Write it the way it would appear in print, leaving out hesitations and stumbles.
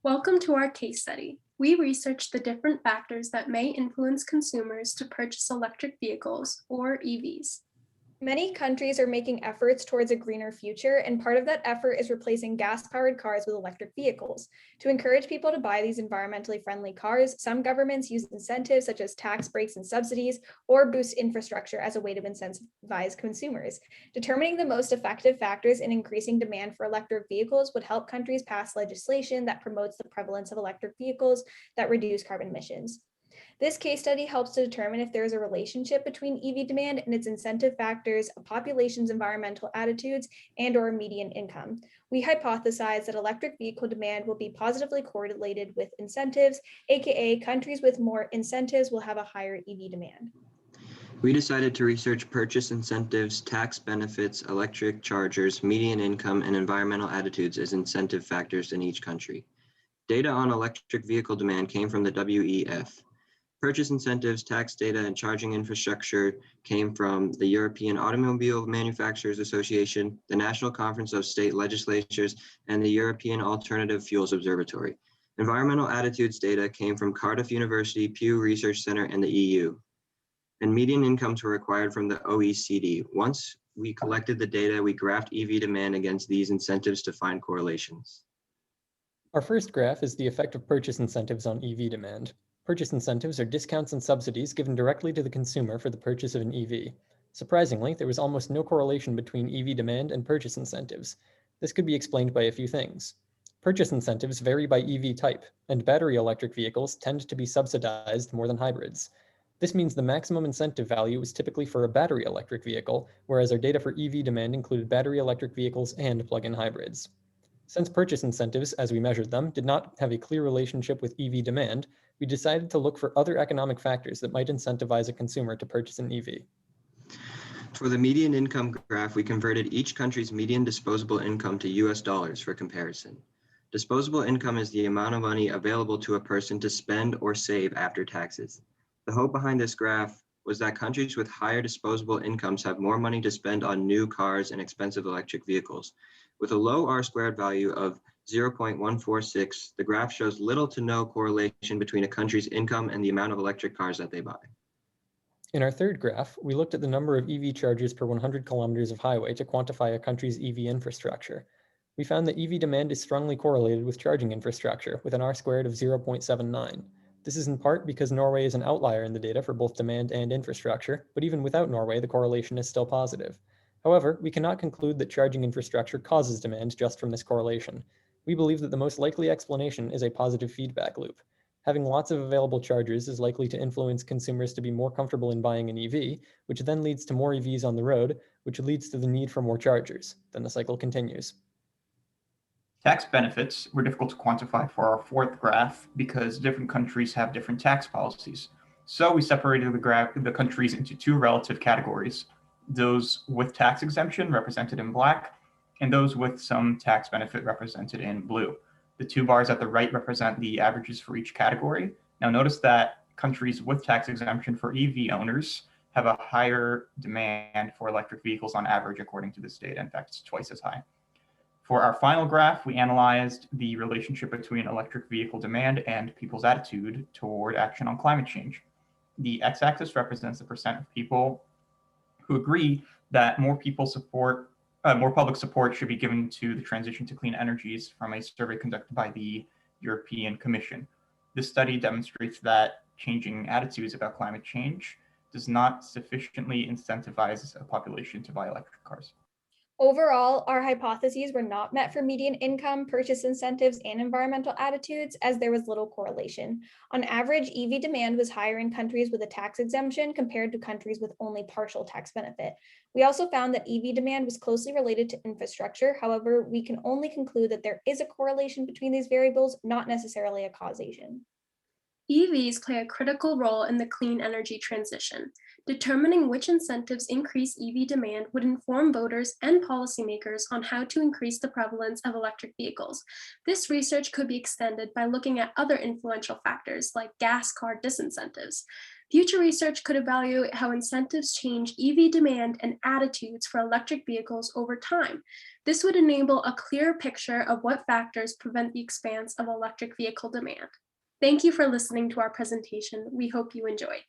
Welcome to our case study. We researched the different factors that may influence consumers to purchase electric vehicles, or EVs. Many countries are making efforts towards a greener future, and part of that effort is replacing gas powered cars with electric vehicles. To encourage people to buy these environmentally friendly cars, some governments use incentives such as tax breaks and subsidies, or boost infrastructure as a way to incentivize consumers. Determining the most effective factors in increasing demand for electric vehicles would help countries pass legislation that promotes the prevalence of electric vehicles that reduce carbon emissions. This case study helps to determine if there is a relationship between EV demand and its incentive factors, a population's environmental attitudes, and/or median income. We hypothesize that electric vehicle demand will be positively correlated with incentives, aka countries with more incentives will have a higher EV demand. We decided to research purchase incentives, tax benefits, electric chargers, median income, and environmental attitudes as incentive factors in each country. Data on electric vehicle demand came from the WEF. Purchase incentives, tax data, and charging infrastructure came from the European Automobile Manufacturers Association, the National Conference of State Legislatures, and the European Alternative Fuels Observatory. Environmental attitudes data came from Cardiff University, Pew Research Center, and the EU. And median incomes were required from the OECD. Once we collected the data, we graphed EV demand against these incentives to find correlations. Our first graph is the effect of purchase incentives on EV demand. Purchase incentives are discounts and subsidies given directly to the consumer for the purchase of an EV. Surprisingly, there was almost no correlation between EV demand and purchase incentives. This could be explained by a few things. Purchase incentives vary by EV type, and battery electric vehicles tend to be subsidized more than hybrids. This means the maximum incentive value is typically for a battery electric vehicle, whereas our data for EV demand included battery electric vehicles and plug-in hybrids. Since purchase incentives, as we measured them, did not have a clear relationship with EV demand, we decided to look for other economic factors that might incentivize a consumer to purchase an EV. For the median income graph, we converted each country's median disposable income to US dollars for comparison. Disposable income is the amount of money available to a person to spend or save after taxes. The hope behind this graph was that countries with higher disposable incomes have more money to spend on new cars and expensive electric vehicles. With a low R-squared value of 0.146, the graph shows little to no correlation between a country's income and the amount of electric cars that they buy. In our third graph, we looked at the number of EV chargers per 100 kilometers of highway to quantify a country's EV infrastructure. We found that EV demand is strongly correlated with charging infrastructure, with an R-squared of 0.79. This is in part because Norway is an outlier in the data for both demand and infrastructure, but even without Norway, the correlation is still positive. However, we cannot conclude that charging infrastructure causes demand just from this correlation. We believe that the most likely explanation is a positive feedback loop. Having lots of available chargers is likely to influence consumers to be more comfortable in buying an EV, which then leads to more EVs on the road, which leads to the need for more chargers. Then the cycle continues. Tax benefits were difficult to quantify for our fourth graph because different countries have different tax policies. So we separated the countries into two relative categories: those with tax exemption represented in black, and those with some tax benefit represented in blue. The two bars at the right represent the averages for each category. Now notice that countries with tax exemption for EV owners have a higher demand for electric vehicles on average, according to this data. In fact, it's twice as high. For our final graph, we analyzed the relationship between electric vehicle demand and people's attitude toward action on climate change. The x-axis represents the percent of people who agree that more public support should be given to the transition to clean energies from a survey conducted by the European Commission. This study demonstrates that changing attitudes about climate change does not sufficiently incentivize a population to buy electric cars. Overall, our hypotheses were not met for median income, purchase incentives, and environmental attitudes, as there was little correlation. On average, EV demand was higher in countries with a tax exemption compared to countries with only partial tax benefit. We also found that EV demand was closely related to infrastructure. However, we can only conclude that there is a correlation between these variables, not necessarily a causation. EVs play a critical role in the clean energy transition. Determining which incentives increase EV demand would inform voters and policymakers on how to increase the prevalence of electric vehicles. This research could be extended by looking at other influential factors like gas car disincentives. Future research could evaluate how incentives change EV demand and attitudes for electric vehicles over time. This would enable a clearer picture of what factors prevent the expanse of electric vehicle demand. Thank you for listening to our presentation. We hope you enjoyed.